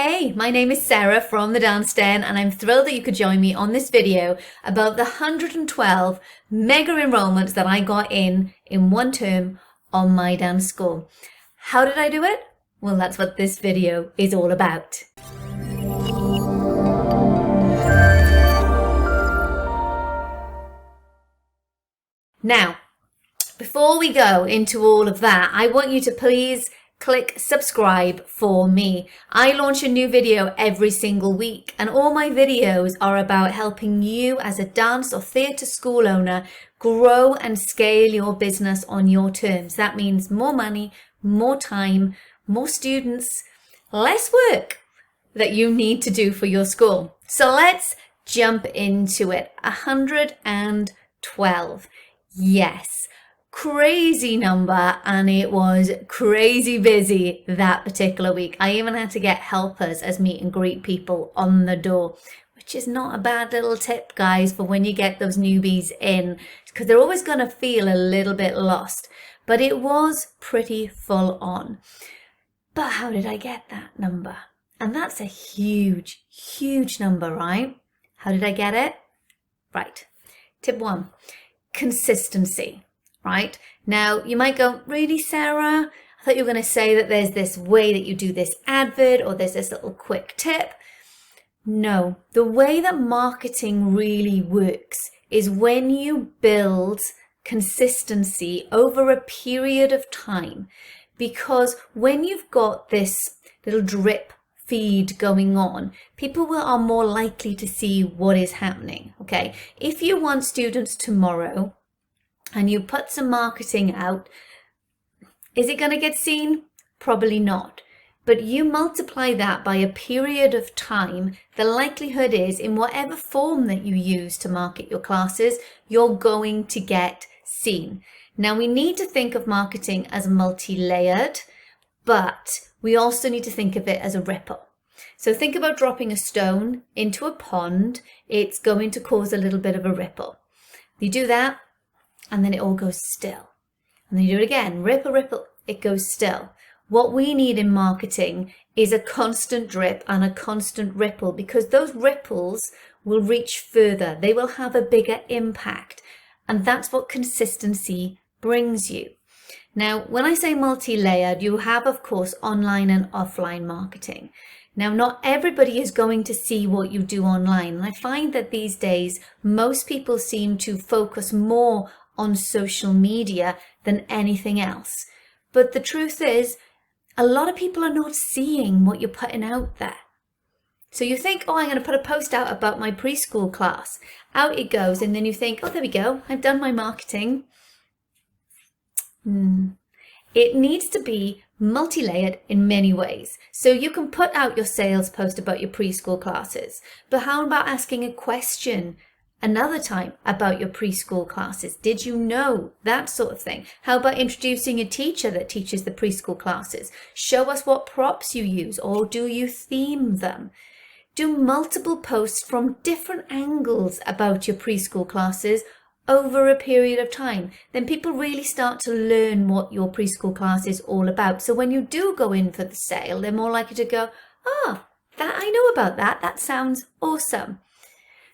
Hey, my name is Sarah from the Dance Den, and I'm thrilled that you could join me on this video about the 112 mega enrollments that I got in one term on my dance school. How did I do it? Well, that's what this video is all about. Now, before we go into all of that, I want you to please click subscribe for me. I launch a new video every single week, and all my videos are about helping you as a dance or theatre school owner grow and scale your business on your terms. That means more money, more time, more students, less work that you need to do for your school. So let's jump into it. 112. Yes. Crazy number, and it was crazy busy that particular week. I even had to get helpers as meet and greet people on the door, which is not a bad little tip, guys, for when you get those newbies in, because they're always going to feel a little bit lost. But it was pretty full on. But how did I get that number? And that's a huge, huge number, right? How did I get it? Right. Tip 1, consistency. Right? Now, you might go, really, Sarah? I thought you were going to say that there's this way that you do this advert, or there's this little quick tip. No, the way that marketing really works is when you build consistency over a period of time. Because when you've got this little drip feed going on, people are more likely to see what is happening. Okay, if you want students tomorrow, and you put some marketing out, is it going to get seen? Probably not. But you multiply that by a period of time, the likelihood is in whatever form that you use to market your classes, you're going to get seen. Now, we need to think of marketing as multi-layered, but we also need to think of it as a ripple. So think about dropping a stone into a pond. It's going to cause a little bit of a ripple. You do that, and then it all goes still. And then you do it again, ripple, ripple, it goes still. What we need in marketing is a constant drip and a constant ripple, because those ripples will reach further. They will have a bigger impact. And that's what consistency brings you. Now, when I say multi-layered, you have, of course, online and offline marketing. Now, not everybody is going to see what you do online. And I find that these days, most people seem to focus more on social media than anything else. But the truth is, a lot of people are not seeing what you're putting out there. So you think, oh, I'm going to put a post out about my preschool class. Out it goes, and then you think, oh, there we go, I've done my marketing. It needs to be multi-layered in many ways. So you can put out your sales post about your preschool classes, but how about asking a question another time about your preschool classes? Did you know? That sort of thing. How about introducing a teacher that teaches the preschool classes? Show us what props you use, or do you theme them? Do multiple posts from different angles about your preschool classes over a period of time. Then people really start to learn what your preschool class is all about. So when you do go in for the sale, they're more likely to go, oh, that I know about that. That sounds awesome.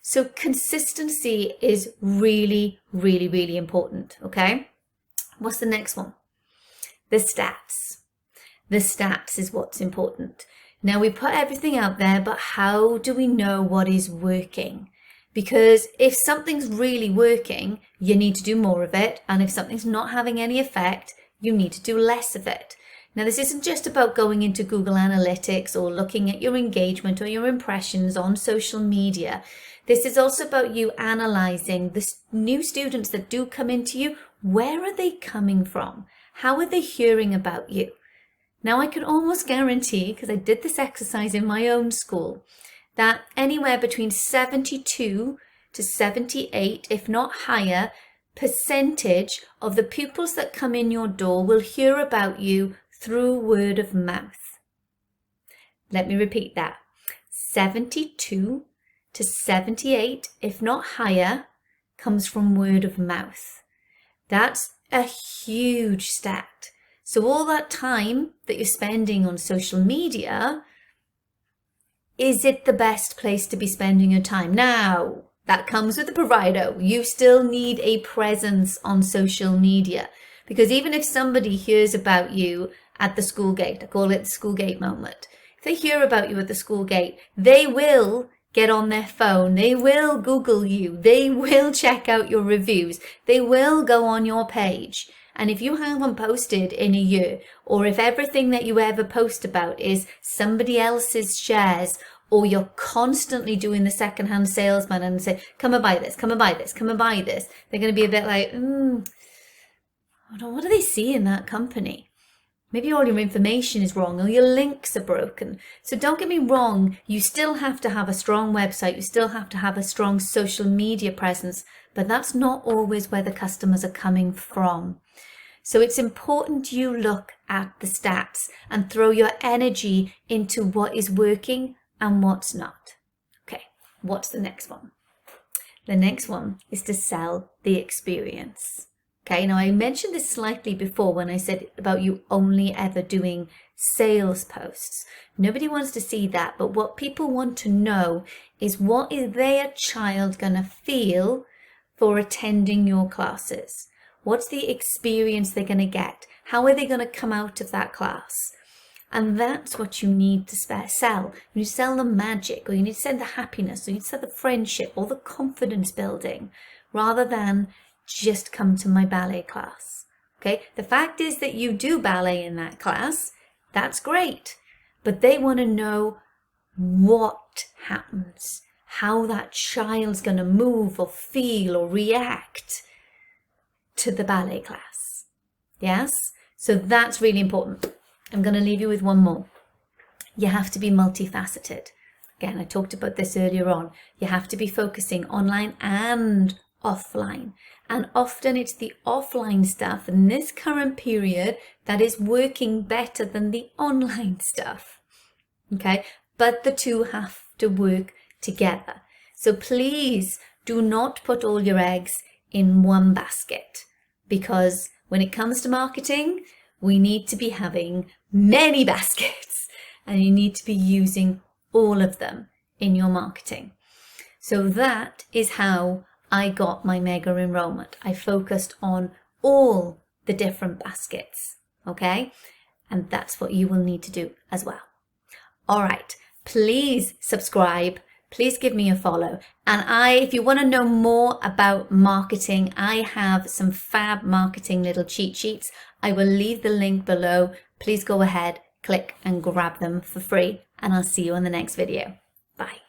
So consistency is really, really, really important, okay? What's the next one? The stats. The stats is what's important. Now, we put everything out there, but how do we know what is working? Because if something's really working, you need to do more of it. And if something's not having any effect, you need to do less of it. Now, this isn't just about going into Google Analytics or looking at your engagement or your impressions on social media. This is also about you analyzing the new students that do come into you. Where are they coming from? How are they hearing about you? Now, I can almost guarantee, because I did this exercise in my own school, that anywhere between 72 to 78, if not higher, percentage of the pupils that come in your door will hear about you through word of mouth. Let me repeat that. 72 to 78, if not higher, comes from word of mouth. That's a huge stat. So all that time that you're spending on social media, is it the best place to be spending your time? Now, that comes with the proviso. You still need a presence on social media, because even if somebody hears about you at the school gate, I call it the school gate moment. If they hear about you at the school gate, they will get on their phone, they will Google you, they will check out your reviews, they will go on your page. And if you haven't posted in a year, or if everything that you ever post about is somebody else's shares, or you're constantly doing the secondhand salesman and say, come and buy this, come and buy this, come and buy this, they're going to be a bit like, what do they see in that company? Maybe all your information is wrong or your links are broken. So don't get me wrong, you still have to have a strong website, you still have to have a strong social media presence, but that's not always where the customers are coming from. So it's important you look at the stats and throw your energy into what is working and what's not. Okay, what's the next one? The next one is to sell the experience. Okay, now I mentioned this slightly before when I said about you only ever doing sales posts. Nobody wants to see that, but what people want to know is what is their child going to feel for attending your classes? What's the experience they're going to get? How are they going to come out of that class? And that's what you need to sell. You need to sell the magic, or you need to sell the happiness, or you need to sell the friendship, or the confidence building, rather than just come to my ballet class. Okay, the fact is that you do ballet in that class, that's great, but they want to know what happens, how that child's going to move or feel or react to the ballet class. Yes, so that's really important. I'm going to leave you with one more. You have to be multifaceted. Again, I talked about this earlier on. You have to be focusing online and offline. And often it's the offline stuff in this current period that is working better than the online stuff. Okay, but the two have to work together. So please do not put all your eggs in one basket, because when it comes to marketing, we need to be having many baskets and you need to be using all of them in your marketing. So that is how I got my mega enrollment. I focused on all the different baskets, okay? And that's what you will need to do as well. All right, please subscribe. Please give me a follow. And if you want to know more about marketing, I have some fab marketing little cheat sheets. I will leave the link below. Please go ahead, click and grab them for free. And I'll see you on the next video. Bye.